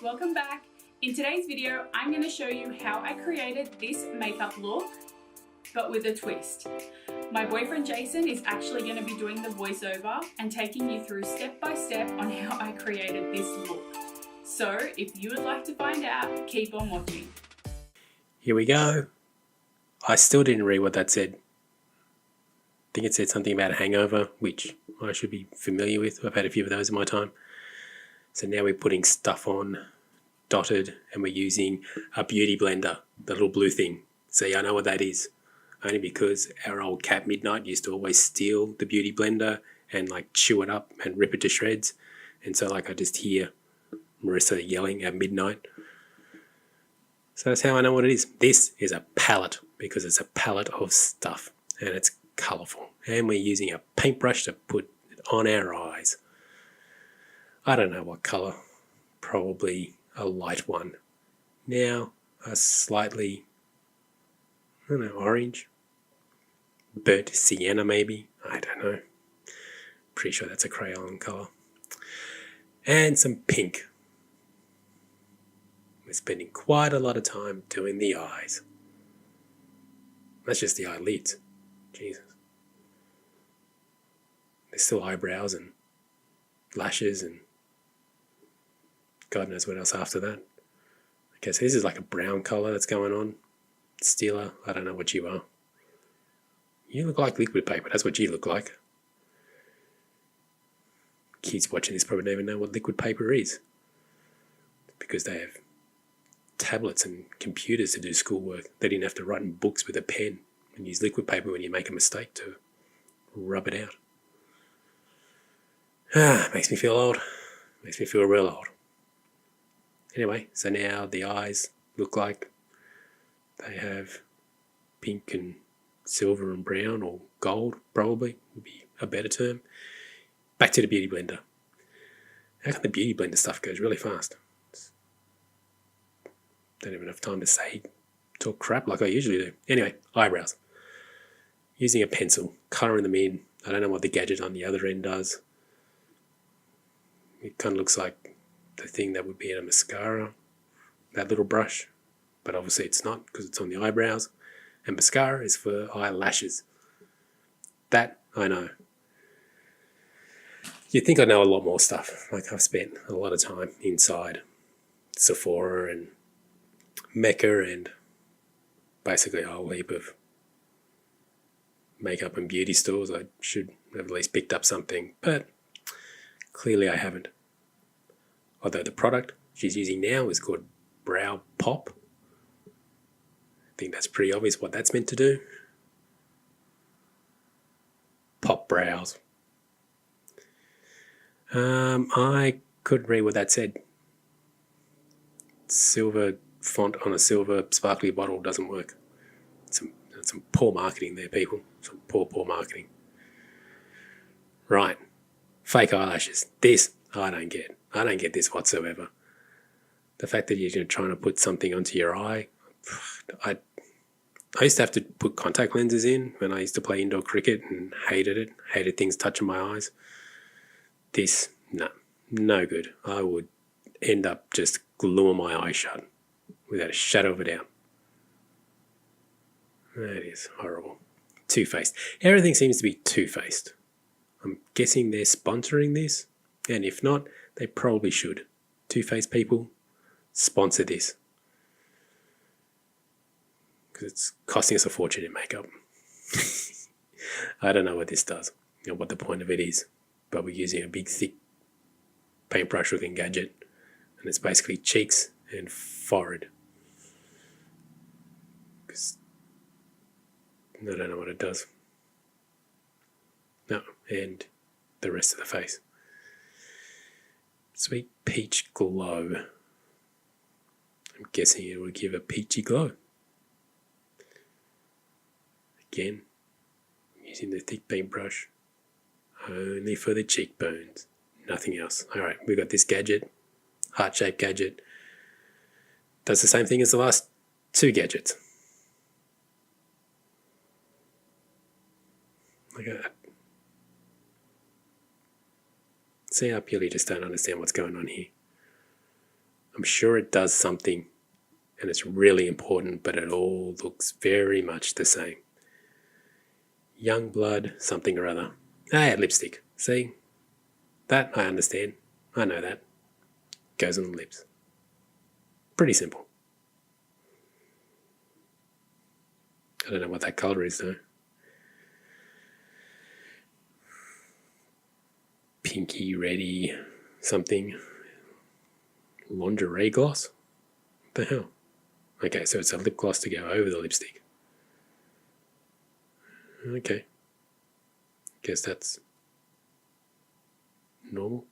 welcome back. In today's video, I'm going to show you how I created this makeup look, but with a twist. My boyfriend Jason is actually going to be doing the voiceover and taking you through step by step on how I created this look. So if you would like to find out, keep on watching. Here we go. I still didn't read what that said. I think it said something about a hangover, which I should be familiar with. I've had a few of those in my time. So now we're putting stuff on, dotted, and we're using a beauty blender, the little blue thing. See, I know what that is. Only because our old cat Midnight used to always steal the beauty blender and like chew it up and rip it to shreds. And so like I just hear Marissa yelling at Midnight. So that's how I know what it is. This is a palette because it's a palette of stuff and it's colourful. And we're using a paintbrush to put it on our eyes. I don't know what colour, probably a light one. Now a slightly, I don't know, orange, burnt sienna maybe, I don't know. Pretty sure that's a crayon colour. And some pink. We're spending quite a lot of time doing the eyes. That's just the eyelids. Jesus. There's still eyebrows and lashes and God knows what else after that. Okay, so this is like a brown colour that's going on. Stila, I don't know what you are. You look like liquid paper, that's what you look like. Kids watching this probably don't even know what liquid paper is. Because they have tablets and computers to do schoolwork. They didn't have to write in books with a pen and use liquid paper when you make a mistake to rub it out. Makes me feel old. Makes me feel real old. Anyway, so now the eyes look like they have pink and silver and brown, or gold probably would be a better term. Back to the beauty blender. How come the beauty blender stuff goes really fast? Don't have enough time to talk crap like I usually do. Anyway, eyebrows. Using a pencil, colouring them in. I don't know what the gadget on the other end does. It kind of looks like the thing that would be in a mascara, that little brush, but obviously it's not because it's on the eyebrows. And mascara is for eyelashes. That I know. You'd think I know a lot more stuff. Like I've spent a lot of time inside Sephora and Mecca and basically a whole heap of makeup and beauty stores. I should have at least picked up something, but clearly I haven't. Although the product she's using now is called Brow Pop. I think that's pretty obvious what that's meant to do. Pop brows. I couldn't read what that said. Silver font on a silver sparkly bottle doesn't work. Some poor marketing there, people. Some poor marketing. Right. Fake eyelashes. This I don't get. I don't get this whatsoever. The fact that you're trying to put something onto your eye. I used to have to put contact lenses in when I used to play indoor cricket and hated it. Hated things touching my eyes. This, no good. I would end up just gluing my eye shut without a shadow of a doubt. That is horrible. Two-faced. Everything seems to be two-faced. I'm guessing they're sponsoring this, and if not, they probably should. Two-faced people, sponsor this. Because it's costing us a fortune in makeup. I don't know what this does, what the point of it is, but we're using a big, thick paintbrush-looking gadget, and it's basically cheeks and forehead. Because I don't know what it does. No, and the rest of the face. Sweet peach glow. I'm guessing it will give a peachy glow. Again, using the thick paintbrush, only for the cheekbones, nothing else. Alright, we've got this gadget, heart-shaped gadget. Does the same thing as the last two gadgets. Look at that. See, I purely just don't understand what's going on here. I'm sure it does something and it's really important, but it all looks very much the same. Young blood, something or other. Lipstick. See? That I understand. I know that. Goes on the lips. Pretty simple. I don't know what that colour is though. Pinky, reddy, something. Lingerie gloss? What the hell? Okay, so it's a lip gloss to go over the lipstick. Okay. Guess that's normal.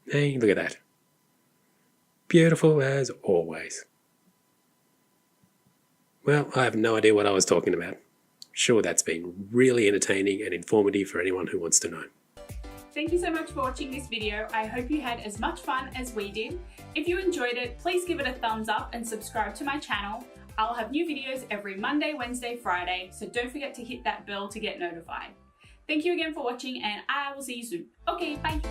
Hey, look at that. Beautiful as always. Well, I have no idea what I was talking about. Sure, that's been really entertaining and informative for anyone who wants to know. Thank you so much for watching this video. I hope you had as much fun as we did. If you enjoyed it, please give it a thumbs up and subscribe to my channel. I'll have new videos every Monday, Wednesday, Friday, so don't forget to hit that bell to get notified. Thank you again for watching and I will see you soon. Okay, bye.